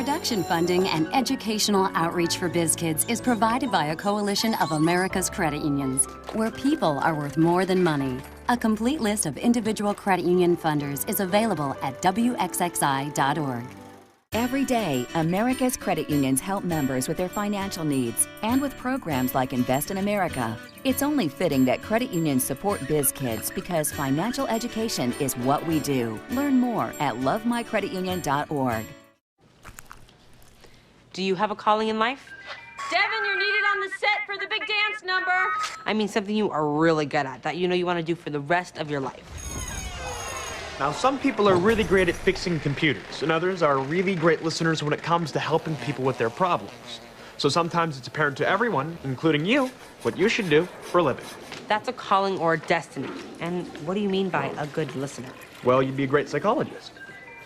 Production funding and educational outreach for biz kids is provided by a coalition of America's credit unions, where people are worth more than money. A complete list of individual credit union funders is available at wxxi.org. Every day, America's credit unions help members with their financial needs and with programs like Invest in America. It's only fitting that credit unions support biz kids because financial education is what we do. Learn more at lovemycreditunion.org. Do you have a calling in life? Devin, you're needed on the set for the big dance number. I mean something you are really good at, that you know you want to do for the rest of your life. Now, some people are really great at fixing computers, and others are really great listeners when it comes to helping people with their problems. So sometimes it's apparent to everyone, including you, what you should do for a living. That's a calling or a destiny. And what do you mean by a good listener? Well, you'd be a great psychologist.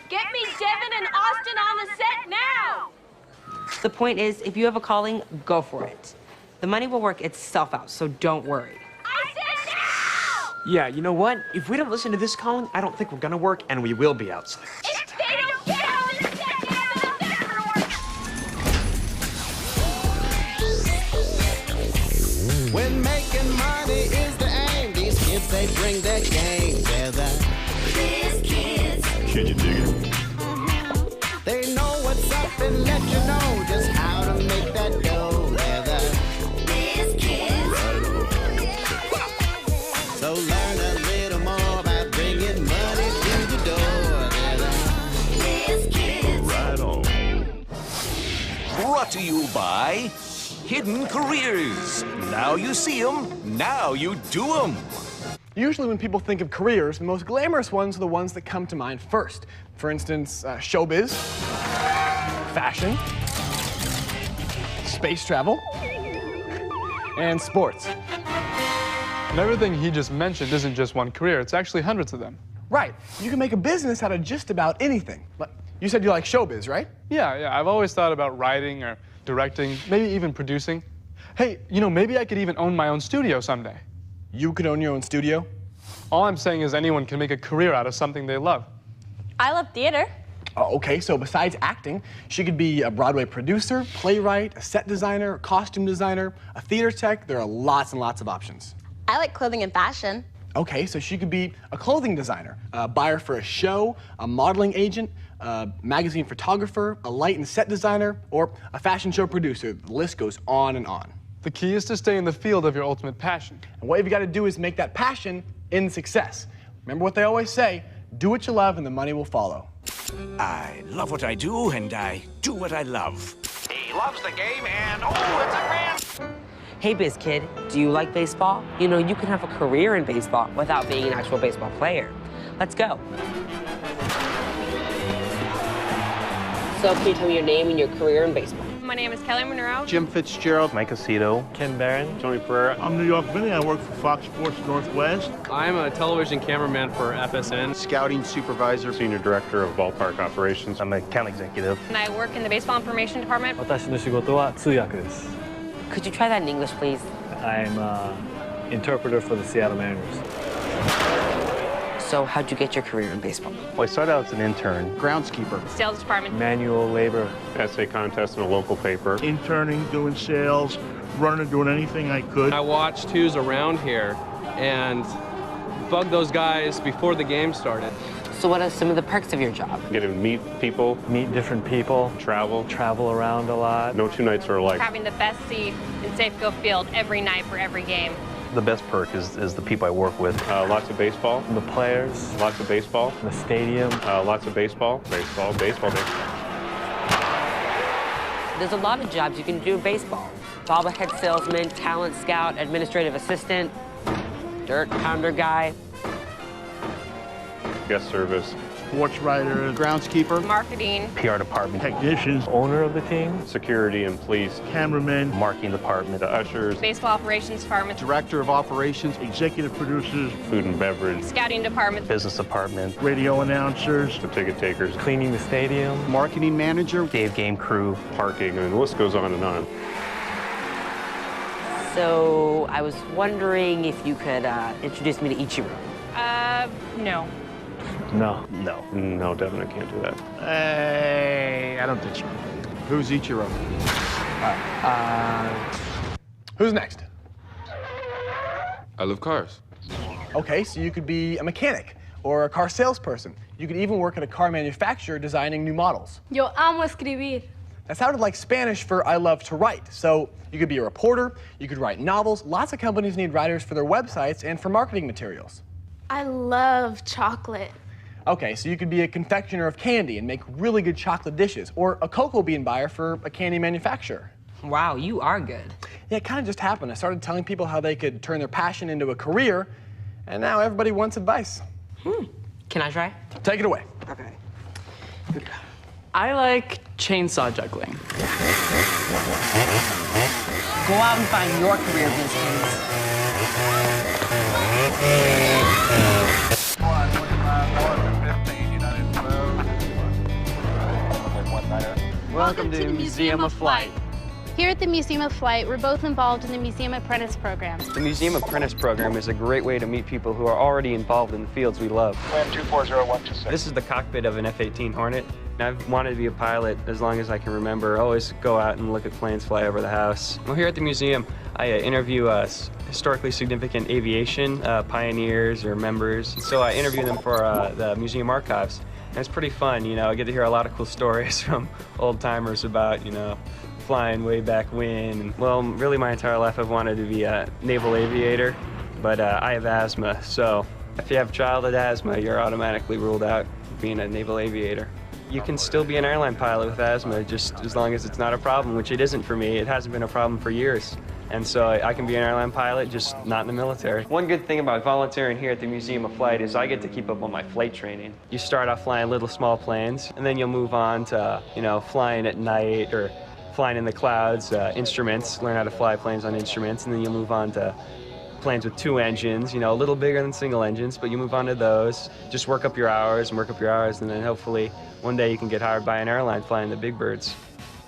Get me Devin and Austin on the set now! The point is, if you have a calling, go for it. The money will work itself out, so don't worry. I said now! Yeah, you know what? If we don't listen to this calling, I don't think we're gonna work, and we will be outside. If they don't get on the set, Devin, I'll never work. When making money is the aim, these kids, they bring their game. They're the biz kids. Can you dig it? They know what's up and let you know just how to make that dough. They're the biz kids. So learn a little more by bringing money through the door. They're the biz kids. Right on. Brought to you by Hidden Careers. Now you see them, now you do them. Usually when people think of careers, the most glamorous ones are the ones that come to mind first. For instance, showbiz, fashion, space travel, and sports. And everything he just mentioned isn't just one career, it's actually hundreds of them. Right. You can make a business out of just about anything. But you said you like showbiz, right? Yeah, I've always thought about writing or directing, maybe even producing. Hey, you know, maybe I could even own my own studio someday. You could own your own studio? All I'm saying is anyone can make a career out of something they love. I love theater. Oh, okay, so besides acting, she could be a Broadway producer, playwright, a set designer, a costume designer, a theater tech. There are lots and lots of options. I like clothing and fashion. Okay, so she could be a clothing designer, a buyer for a show, a modeling agent, a magazine photographer, a light and set designer, or a fashion show producer. The list goes on and on. The key is to stay in the field of your ultimate passion. And what you've got to do is make that passion in success. Remember what they always say, do what you love and the money will follow. I love what I do, and I do what I love. He loves the game, and oh, it's a grand. Hey, biz kid, do you like baseball? You know, you can have a career in baseball without being an actual baseball player. Let's go. So, can you tell me your name and your career in baseball? My name is Kelly Monroe. Jim Fitzgerald. Mike Aceto. Ken Barron. Tony Pereira. I'm New York Vinny. I work for Fox Sports Northwest. I'm a television cameraman for FSN. Scouting supervisor. Senior director of ballpark operations. I'm an account executive. And I work in the baseball information department. 私の仕事は通訳です。 Could you try that in English, please? I'm an interpreter for the Seattle Mariners. So, how'd you get your career in baseball? Well, I started out as an intern. Groundskeeper. Sales department. Manual labor. Essay contest in a local paper. Interning, doing sales, running, doing anything I could. I watched who's around here and bugged those guys before the game started. So, what are some of the perks of your job? Get to meet people. Meet different people. Travel. Travel around a lot. No two nights are alike. Having the best seat in Safeco Field every night for every game. The best perk is the people I work with. Lots of baseball. The players. Lots of baseball. The stadium. Lots of baseball. Baseball. There's a lot of jobs you can do in baseball. Bobblehead salesman, talent scout, administrative assistant, dirt pounder guy. Guest service. Sports writer, Groundskeeper. Marketing. PR department. technicians, Owner of the team. Security and police. cameramen, Marketing department. The ushers. Baseball operations department. Director of operations. executive producers, Food and beverage. Scouting department. Business department. radio announcers. The ticket takers. Cleaning the stadium. Marketing manager. Dave game crew. Parking. And the list goes on and on. So, I was wondering if you could introduce me to Ichiro. No. No. No, definitely can't do that. Hey, I don't think so. Who's Ichiro? Who's next? I love cars. Okay, so you could be a mechanic or a car salesperson. You could even work at a car manufacturer designing new models. Yo amo escribir. That sounded like Spanish for I love to write. So you could be a reporter, you could write novels. Lots of companies need writers for their websites and for marketing materials. I love chocolate. Okay, so you could be a confectioner of candy and make really good chocolate dishes, or a cocoa bean buyer for a candy manufacturer. Wow, you are good. Yeah, it kind of just happened. I started telling people how they could turn their passion into a career, and now everybody wants advice. Can I try? Take it away. Okay. I like chainsaw juggling. Go out and find your career, biz Welcome to the Museum of Flight. Here at the Museum of Flight, we're both involved in the Museum Apprentice program. The Museum Apprentice program is a great way to meet people who are already involved in the fields we love. Plan 240126. This is the cockpit of an F-18 Hornet. I've wanted to be a pilot as long as I can remember. I always go out and look at planes fly over the house. Well, here at the museum, I interview historically significant aviation pioneers or members. So I interview them for the museum archives. And it's pretty fun, you know. I get to hear a lot of cool stories from old timers about, you know, flying way back when. And, well, really my entire life I've wanted to be a naval aviator, but I have asthma. So if you have childhood asthma, you're automatically ruled out being a naval aviator. You can still be an airline pilot with asthma just as long as it's not a problem, which it isn't for me. It hasn't been a problem for years. And so I can be an airline pilot, just not in the military. One good thing about volunteering here at the Museum of Flight is I get to keep up on my flight training. You start off flying little small planes, and then you'll move on to, you know, flying at night or flying in the clouds, instruments, learn how to fly planes on instruments, and then you'll move on to planes with 2 engines, you know, a little bigger than single engines, but you move on to those. Just work up your hours and work up your hours, and then hopefully one day you can get hired by an airline flying the big birds.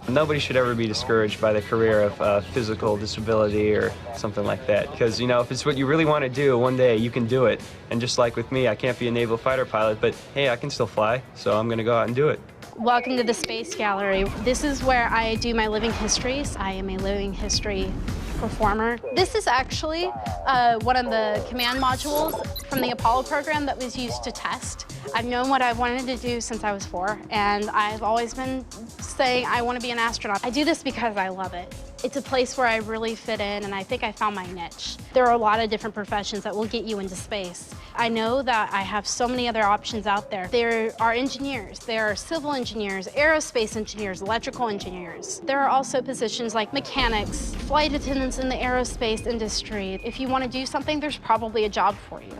Nobody should ever be discouraged by the career of physical disability or something like that, because, you know, if it's what you really want to do, one day you can do it. And just like with me, I can't be a naval fighter pilot, but hey, I can still fly, so I'm going to go out and do it. Welcome to the Space Gallery. This is where I do my living histories. I am a living history performer. This is actually one of the command modules from the Apollo program that was used to test. I've known what I wanted to do since I was 4, and I've always been saying I want to be an astronaut. I do this because I love it. It's a place where I really fit in, and I think I found my niche. There are a lot of different professions that will get you into space. I know that I have so many other options out there. There are engineers, there are civil engineers, aerospace engineers, electrical engineers. There are also positions like mechanics, flight attendants in the aerospace industry. If you want to do something, there's probably a job for you.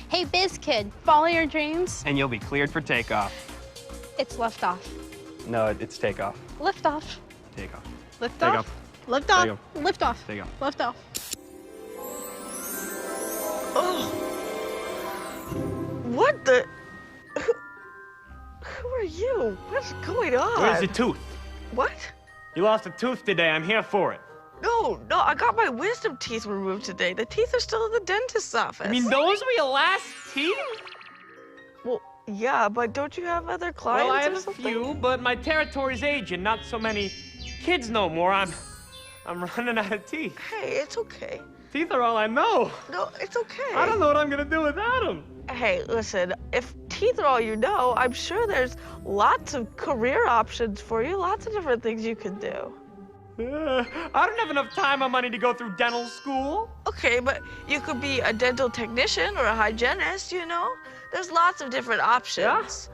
Hey, biz kid, follow your dreams. And you'll be cleared for takeoff. It's liftoff. No, it's takeoff. Liftoff. Takeoff. Liftoff. Takeoff. Liftoff. Liftoff. Takeoff. Liftoff. Oh. What the? Who are you? What's going on? Where's your tooth? What? You lost a tooth today. I'm here for it. No, I got my wisdom teeth removed today. The teeth are still in the dentist's office. I mean, those were your last teeth? Well, yeah, but don't you have other clients Well, I have or a something? few, but my territory's aging. Not so many kids no more. I'm running out of teeth. Hey, it's okay. Teeth are all I know. No, it's okay. I don't know what I'm gonna do without them. Hey, listen, if teeth are all you know, I'm sure there's lots of career options for you, lots of different things you can do. I don't have enough time or money to go through dental school. Okay, but you could be a dental technician or a hygienist, you know? There's lots of different options.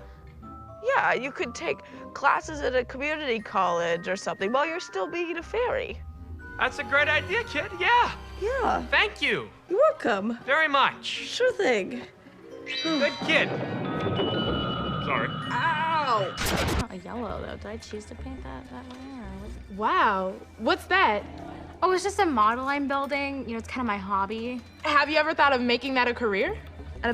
Yeah, you could take classes at a community college or something while you're still being a fairy. That's a great idea, kid. Yeah. Yeah. Thank you. You're welcome. Very much. Sure thing. Good kid. Sorry. Ow! A yellow, though. Did I choose to paint that way? Or Wow. What's that? Oh, it's just a model I'm building. You know, it's kind of my hobby. Have you ever thought of making that a career?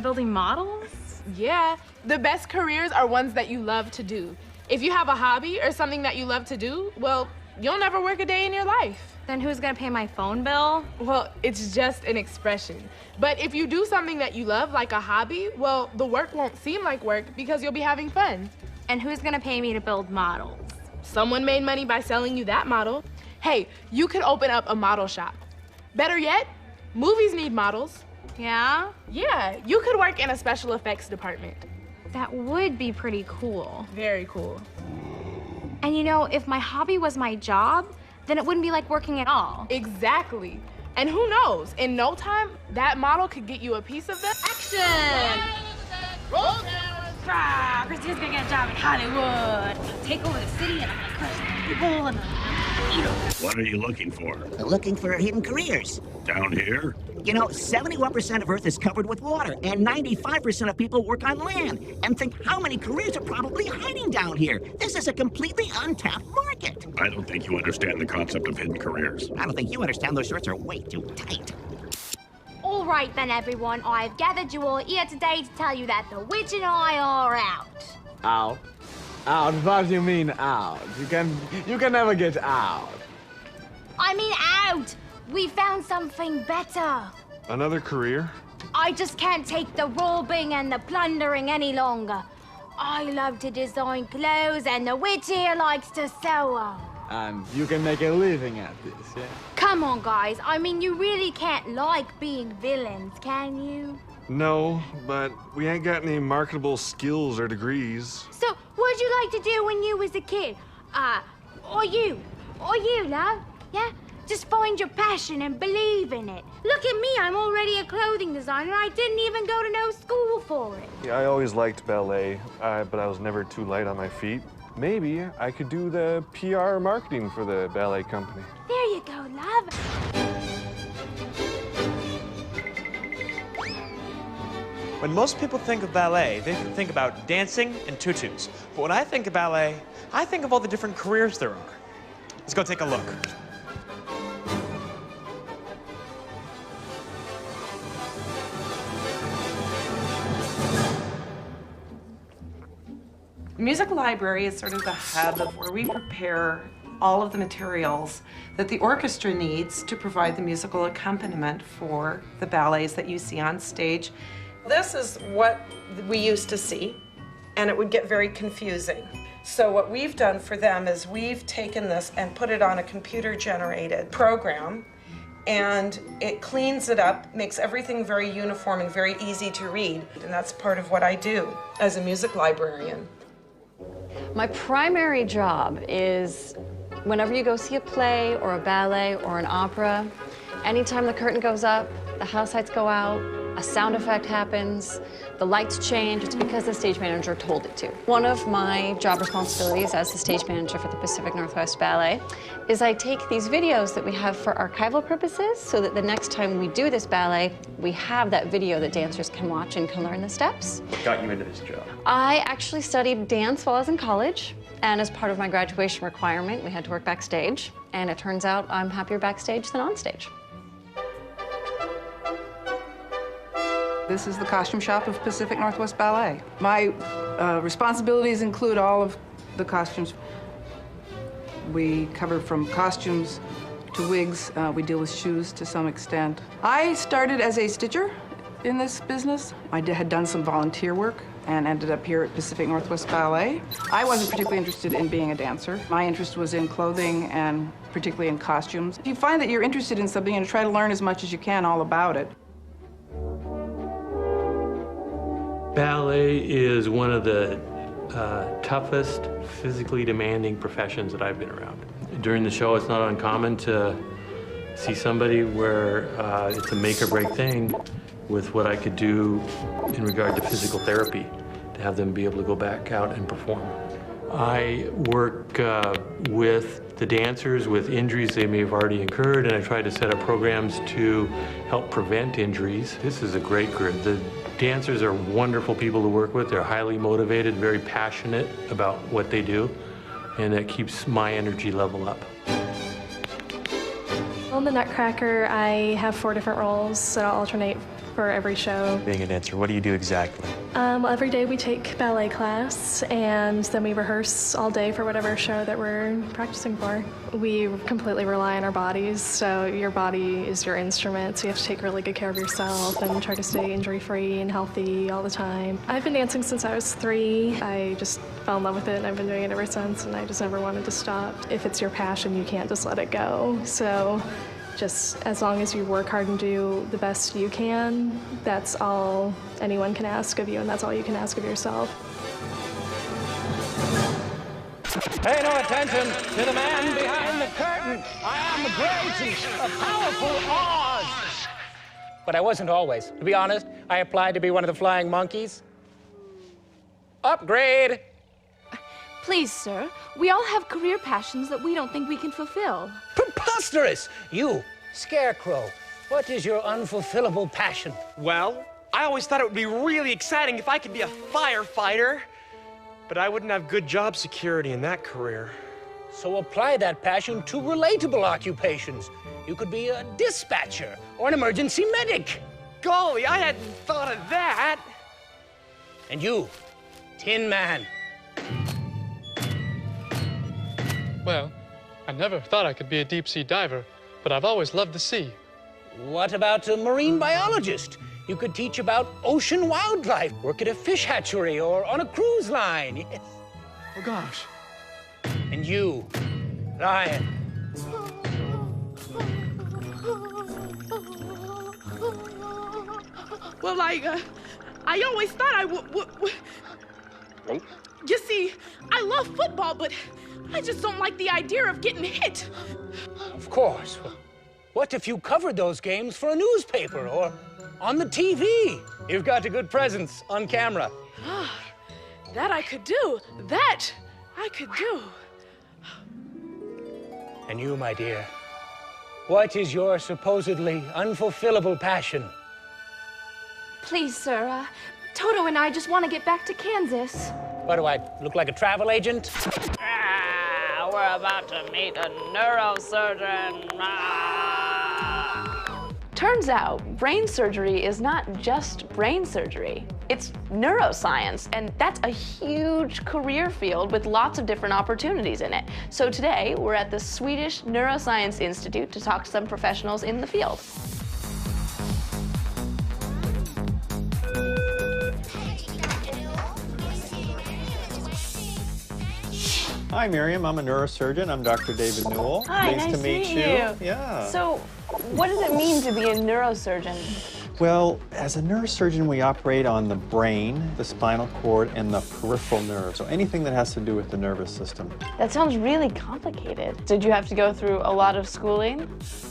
Building models? Yeah. The best careers are ones that you love to do. If you have a hobby or something that you love to do, well, you'll never work a day in your life. Then who's gonna pay my phone bill? Well, it's just an expression. But if you do something that you love, like a hobby, well, the work won't seem like work because you'll be having fun. And who's gonna pay me to build models? Someone made money by selling you that model. Hey, you could open up a model shop. Better yet, movies need models. Yeah? Yeah, you could work in a special effects department. That would be pretty cool. Very cool. And you know, if my hobby was my job, then it wouldn't be like working at all. Exactly. And who knows, in no time, that model could get you a piece of the action! Roll down! Christina's gonna get a job in Hollywood. I'll take over the city and I'm gonna crush the people and eat them. What are you looking for? Looking for hidden careers. Down here? You know, 71% of Earth is covered with water, and 95% of people work on land. And think how many careers are probably hiding down here. This is a completely untapped market. I don't think you understand the concept of hidden careers. I don't think you understand. Those shorts are way too tight. All right then, everyone. I've gathered you all here today to tell you that the witch and I are out. Out? Out? What do you mean out? You can never get out. I mean out! We found something better. Another career? I just can't take the robbing and the plundering any longer. I love to design clothes and the witch here likes to sew them. And you can make a living at this, yeah? Come on, guys. I mean, you really can't like being villains, can you? No, but we ain't got any marketable skills or degrees. So, what'd you like to do when you was a kid? Or you, love? Yeah? Just find your passion and believe in it. Look at me, I'm already a clothing designer. I didn't even go to no school for it. Yeah, I always liked ballet, but I was never too light on my feet. Maybe I could do the PR marketing for the ballet company. There you go, love. When most people think of ballet, they think about dancing and tutus. But when I think of ballet, I think of all the different careers there are. Let's go take a look. Music library is sort of the hub of where we prepare all of the materials that the orchestra needs to provide the musical accompaniment for the ballets that you see on stage. This is what we used to see, and it would get very confusing. So what we've done for them is we've taken this and put it on a computer-generated program, and it cleans it up, makes everything very uniform and very easy to read. And that's part of what I do as a music librarian. My primary job is whenever you go see a play or a ballet or an opera, anytime the curtain goes up, the house lights go out, a sound effect happens, the lights change, it's because the stage manager told it to. One of my job responsibilities as the stage manager for the Pacific Northwest Ballet is I take these videos that we have for archival purposes so that the next time we do this ballet, we have that video that dancers can watch and can learn the steps. What got you into this job? I actually studied dance while I was in college, and as part of my graduation requirement, we had to work backstage, and it turns out I'm happier backstage than on stage. This is the costume shop of Pacific Northwest Ballet. My responsibilities include all of the costumes. We cover from costumes to wigs. We deal with shoes to some extent. I started as a stitcher in this business. I had done some volunteer work and ended up here at Pacific Northwest Ballet. I wasn't particularly interested in being a dancer. My interest was in clothing and particularly in costumes. If you find that you're interested in something and try to learn as much as you can all about it. Ballet is one of the toughest, physically demanding professions that I've been around. During the show, it's not uncommon to see somebody where it's a make or break thing with what I could do in regard to physical therapy, to have them be able to go back out and perform. I work with the dancers with injuries they may have already incurred, and I try to set up programs to help prevent injuries. This is a great group. The dancers are wonderful people to work with. They're highly motivated, very passionate about what they do, and that keeps my energy level up. On the Nutcracker, I have 4 different roles that I'll alternate for every show. Being a dancer, what do you do exactly? Well, every day we take ballet class, and then we rehearse all day for whatever show that we're practicing for. We completely rely on our bodies, so your body is your instrument, so you have to take really good care of yourself and try to stay injury-free and healthy all the time. I've been dancing since I was 3. I just fell in love with it, and I've been doing it ever since, and I just never wanted to stop. If it's your passion, you can't just let it go. So just as long as you work hard and do the best you can, that's all anyone can ask of you, and that's all you can ask of yourself. Pay no attention to the man behind the curtain. I am the great and powerful Oz. But I wasn't always. To be honest, I applied to be one of the flying monkeys. Upgrade! Please, sir, we all have career passions that we don't think we can fulfill. Preposterous! You, Scarecrow, what is your unfulfillable passion? Well, I always thought it would be really exciting if I could be a firefighter, but I wouldn't have good job security in that career. So apply that passion to relatable occupations. You could be a dispatcher or an emergency medic. Golly, I hadn't thought of that. And you, Tin Man. Well, I never thought I could be a deep-sea diver, but I've always loved the sea. What about a marine biologist? You could teach about ocean wildlife, work at a fish hatchery or on a cruise line. Yes. Oh, gosh. And you, Lion. Well, I always thought I would. You see, I love football, but I just don't like the idea of getting hit. Of course. What if you covered those games for a newspaper or on the TV? You've got a good presence on camera. That I could do. That I could do. And you, my dear, what is your supposedly unfulfillable passion? Please, sir, Toto and I just want to get back to Kansas. What do I look like, a travel agent? We're about to meet a neurosurgeon. Turns out, brain surgery is not just brain surgery. It's neuroscience, and that's a huge career field with lots of different opportunities in it. So today, we're at the Swedish Neuroscience Institute to talk to some professionals in the field. Hi, Miriam. I'm a neurosurgeon. I'm Dr. David Newell. Hi, nice to meet you. Yeah. So, what does it mean to be a neurosurgeon? Well, as a neurosurgeon, we operate on the brain, the spinal cord, and the peripheral nerves, so anything that has to do with the nervous system. That sounds really complicated. Did you have to go through a lot of schooling?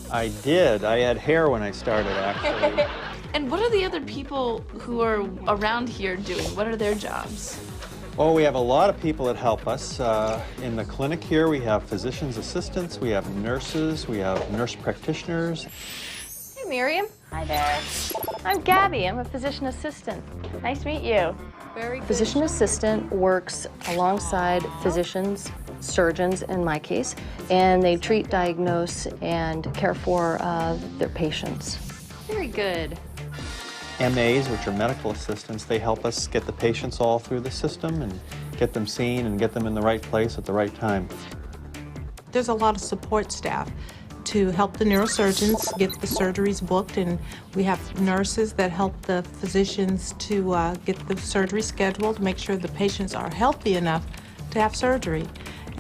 I did. I had hair when I started, actually. And what are the other people who are around here doing? What are their jobs? Well, we have a lot of people that help us. In the clinic here, we have physician's assistants, we have nurses, we have nurse practitioners. Hey, Miriam. Hi there. I'm Gabby. I'm a physician assistant. Nice to meet you. Very good. Physician assistant works alongside physicians, surgeons in my case, and they treat, diagnose, and care for their patients. Very good. MAs, which are medical assistants, they help us get the patients all through the system and get them seen and get them in the right place at the right time. There's a lot of support staff to help the neurosurgeons get the surgeries booked, and we have nurses that help the physicians to get the surgery scheduled, make sure the patients are healthy enough to have surgery.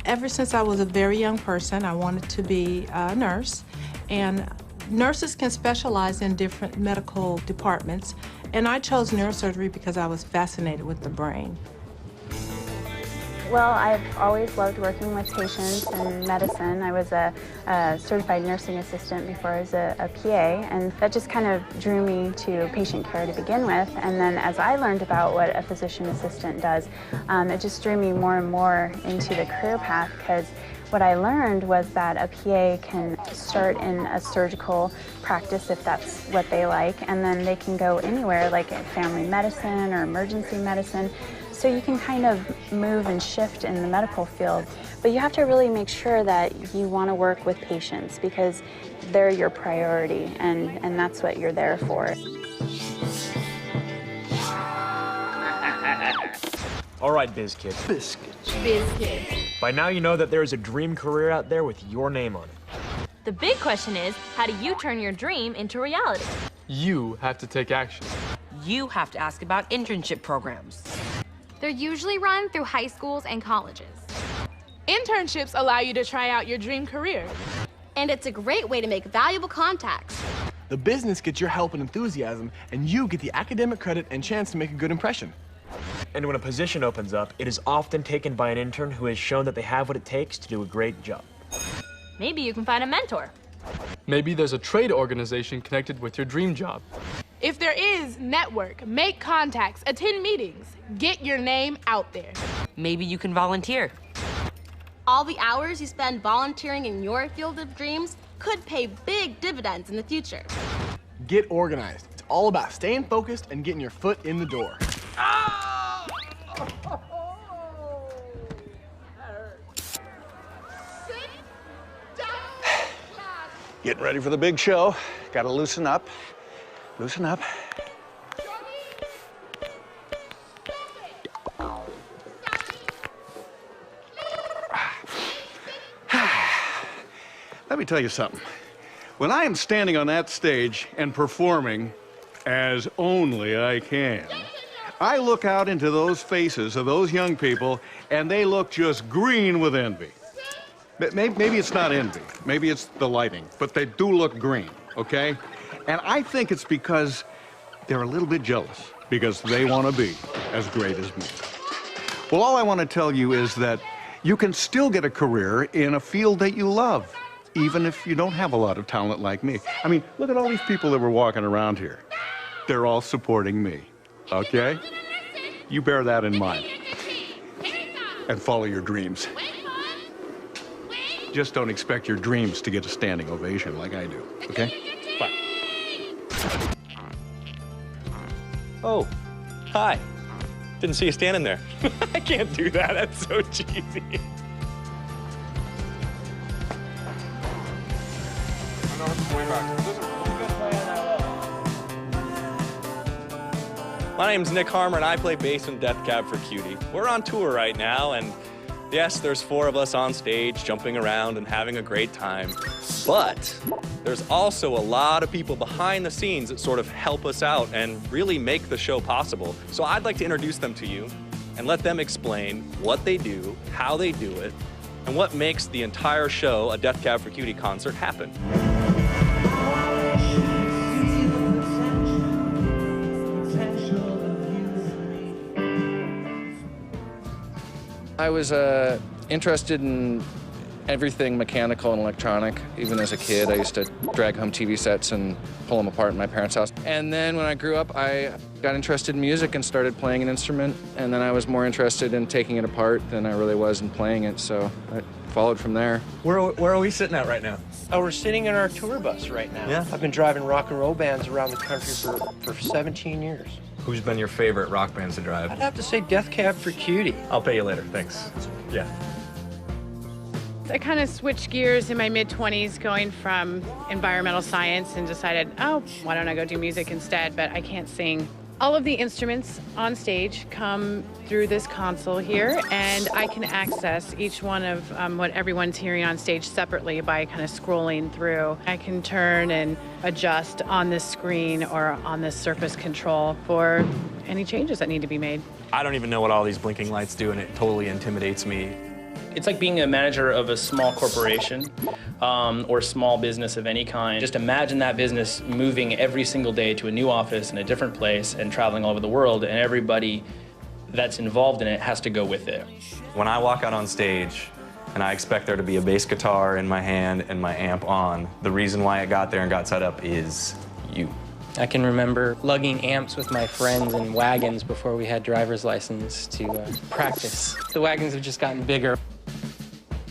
Ever since I was a very young person, I wanted to be a nurse, and nurses can specialize in different medical departments, and I chose neurosurgery because I was fascinated with the brain. Well, I've always loved working with patients in medicine. I was a certified nursing assistant before I was a PA, and that just kind of drew me to patient care to begin with. And then as I learned about what a physician assistant does, it just drew me more and more into the career path, because what I learned was that a PA can start in a surgical practice if that's what they like, and then they can go anywhere, like in family medicine or emergency medicine. So you can kind of move and shift in the medical field, but you have to really make sure that you want to work with patients, because they're your priority, and that's what you're there for. All right, biz kids. Biscuits. Biscuits. By now you know that there is a dream career out there with your name on it. The big question is, how do you turn your dream into reality? You have to take action. You have to ask about internship programs. They're usually run through high schools and colleges. Internships allow you to try out your dream career. And it's a great way to make valuable contacts. The business gets your help and enthusiasm, and you get the academic credit and chance to make a good impression. And when a position opens up, it is often taken by an intern who has shown that they have what it takes to do a great job. Maybe you can find a mentor. Maybe there's a trade organization connected with your dream job. If there is, network, make contacts, attend meetings, get your name out there. Maybe you can volunteer. All the hours you spend volunteering in your field of dreams could pay big dividends in the future. Get organized. It's all about staying focused and getting your foot in the door. Getting ready for the big show. Gotta loosen up. Loosen up. Let me tell you something. When I am standing on that stage and performing as only I can, I look out into those faces of those young people and they look just green with envy. Maybe it's not envy, maybe it's the lighting, but they do look green, okay? And I think it's because they're a little bit jealous, because they want to be as great as me. Well, all I want to tell you is that you can still get a career in a field that you love, even if you don't have a lot of talent like me. I mean, look at all these people that were walking around here. They're all supporting me, okay? You bear that in mind and follow your dreams. Just don't expect your dreams to get a standing ovation like I do, okay? Bye. Oh, hi. Didn't see you standing there. I can't do that. That's so cheesy. My name's Nick Harmer, and I play bass in Death Cab for Cutie. We're on tour right now, and yes, there's 4 of us on stage jumping around and having a great time. But there's also a lot of people behind the scenes that sort of help us out and really make the show possible. So I'd like to introduce them to you and let them explain what they do, how they do it, and what makes the entire show, a Death Cab for Cutie concert, happen. I was interested in everything mechanical and electronic. Even as a kid, I used to drag home TV sets and pull them apart in my parents' house. And then when I grew up, I got interested in music and started playing an instrument. And then I was more interested in taking it apart than I really was in playing it, so I followed from there. Where are we sitting at right now? Oh, we're sitting in our tour bus right now. Yeah. I've been driving rock and roll bands around the country for 17 years. Who's been your favorite rock bands to drive? I'd have to say Death Cab for Cutie. I'll pay you later, thanks. Yeah. I kind of switched gears in my mid-20s going from environmental science and decided, oh, why don't I go do music instead, but I can't sing. All of the instruments on stage come through this console here, and I can access each one of what everyone's hearing on stage separately by kind of scrolling through. I can turn and adjust on this screen or on this surface control for any changes that need to be made. I don't even know what all these blinking lights do, and it totally intimidates me. It's like being a manager of a small corporation or small business of any kind. Just imagine that business moving every single day to a new office in a different place and traveling all over the world, and everybody that's involved in it has to go with it. When I walk out on stage and I expect there to be a bass guitar in my hand and my amp on, the reason why it got there and got set up is you. I can remember lugging amps with my friends in wagons before we had driver's license to practice. The wagons have just gotten bigger.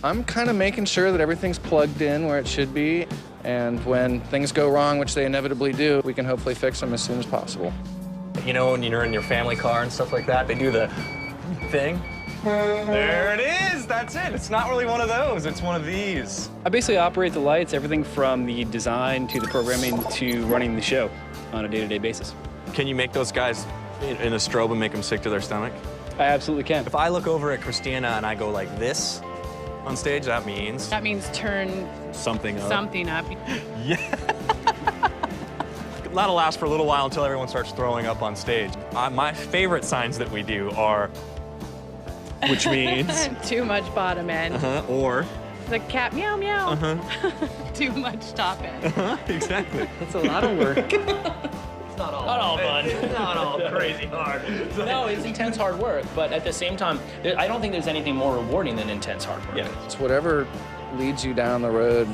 I'm kind of making sure that everything's plugged in where it should be, and when things go wrong, which they inevitably do, we can hopefully fix them as soon as possible. You know, when you're in your family car and stuff like that, they do the thing. There it is, that's it. It's not really one of those, it's one of these. I basically operate the lights, everything from the design to the programming to running the show on a day-to-day basis. Can you make those guys in a strobe and make them sick to their stomach? I absolutely can. If I look over at Christina and I go like this on stage, that means... That means turn something up. something up. Yeah. That'll last for a little while until everyone starts throwing up on stage. My favorite signs that we do are, which means... Too much bottom end. Or... The cat meow meow. Too much top end. Exactly. That's a lot of work. It's not all fun. It's not all crazy hard. No, it's intense hard work, but at the same time, I don't think there's anything more rewarding than intense hard work. Yeah. It's whatever leads you down the road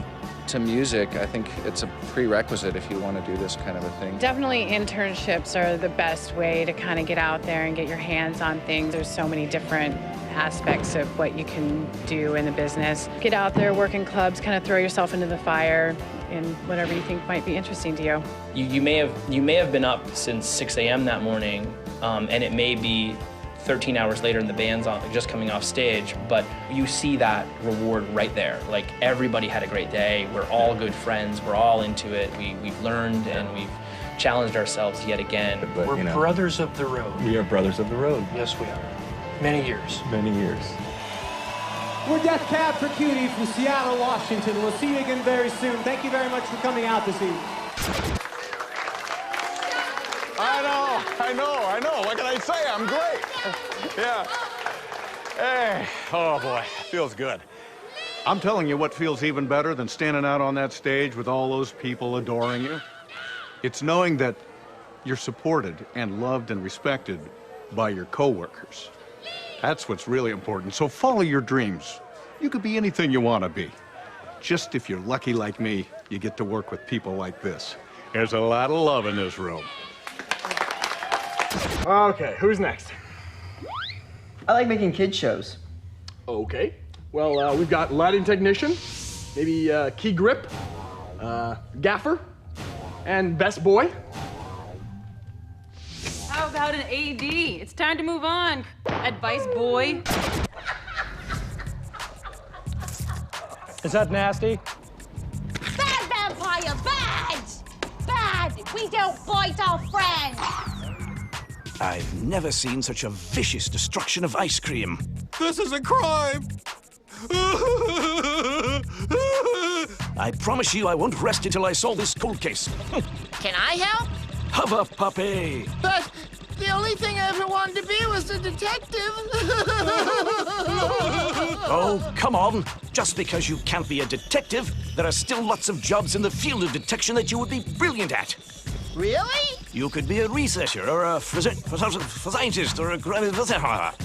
to music. I think it's a prerequisite if you want to do this kind of a thing. Definitely internships are the best way to kind of get out there and get your hands on things. There's so many different aspects of what you can do in the business. Get out there, work in clubs, kind of throw yourself into the fire in whatever you think might be interesting to you. You may have been up since 6 a.m. that morning, and it may be 13 hours later and the band's just coming off stage, but you see that reward right there. Like, everybody had a great day. We're all good friends. We're all into it. We've learned and we've challenged ourselves yet again. But, we're brothers of the road. We are brothers of the road. Yes, we are. Many years. Many years. We're Death Cab for Cutie from Seattle, Washington. We'll see you again very soon. Thank you very much for coming out this evening. I know. What can I say? I'm great. Yeah. Hey, oh boy, feels good. I'm telling you what feels even better than standing out on that stage with all those people adoring you. It's knowing that you're supported and loved and respected by your coworkers. That's what's really important. So follow your dreams. You could be anything you want to be. Just if you're lucky like me, you get to work with people like this. There's a lot of love in this room. Okay, who's next? I like making kids shows. Okay. Well, we've got lighting technician, maybe key grip, gaffer, and best boy. How about an AD? It's time to move on. Advice boy. Is that nasty? Bad vampire, bad! Bad! We don't bite our friends! I've never seen such a vicious destruction of ice cream. This is a crime! I promise you I won't rest until I solve this cold case. Can I help? Hover puppy! But the only thing I ever wanted to be was a detective. Oh, come on. Just because you can't be a detective, there are still lots of jobs in the field of detection that you would be brilliant at. Really? You could be a researcher or a scientist or a...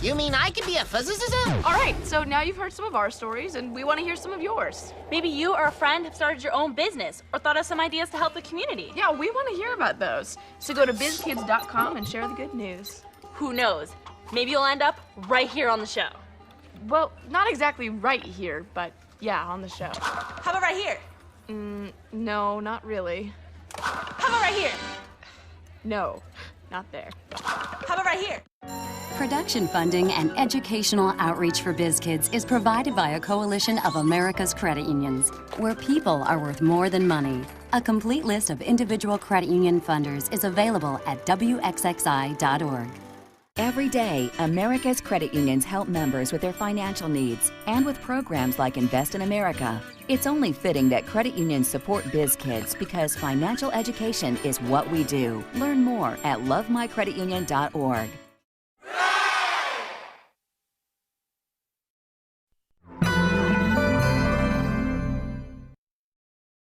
You mean I could be a physicist? All right, so now you've heard some of our stories, and we want to hear some of yours. Maybe you or a friend have started your own business or thought of some ideas to help the community. Yeah, we want to hear about those. So go to bizkids.com and share the good news. Who knows? Maybe you'll end up right here on the show. Well, not exactly right here, but yeah, on the show. How about right here? No, not really. How about right here? No, not there. How about right here? Production funding and educational outreach for BizKids is provided by a coalition of America's credit unions, where people are worth more than money. A complete list of individual credit union funders is available at wxxi.org. Every day, America's credit unions help members with their financial needs and with programs like Invest in America. It's only fitting that credit unions support BizKids because financial education is what we do. Learn more at lovemycreditunion.org.